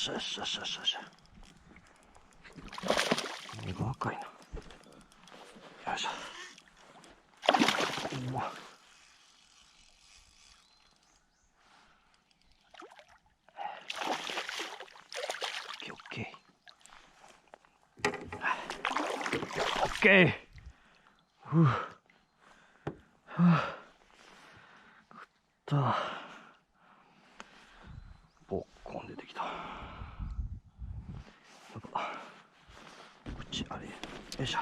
しゃよしゃよしゃよしゃよしゃ。目が赤いな。よいしょ。うわ。オッケー。オッケー。ふう。はあ。食った。ぼっこん出てきた。口あれ。よいしょ。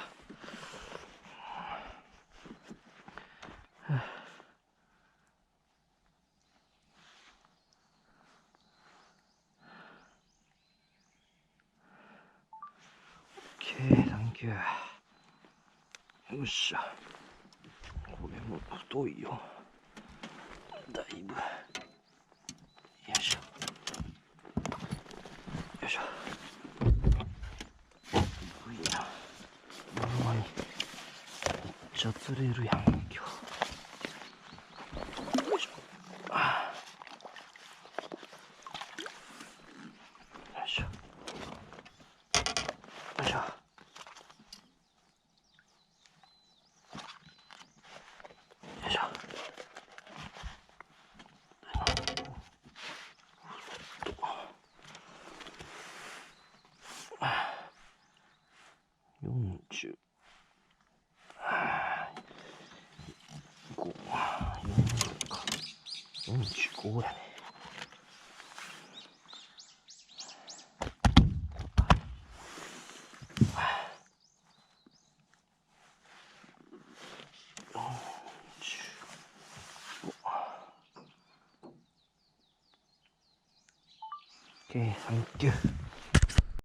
サンキュー。よっしゃ。これも太いよ。だいぶ。よいしょ。よいしょ。いいな。うまい。めっちゃ釣れるやん、今日。よいしょ。よいしょ。よいしょ。よいしょ。40。40か。45やね。OK、サンキュー。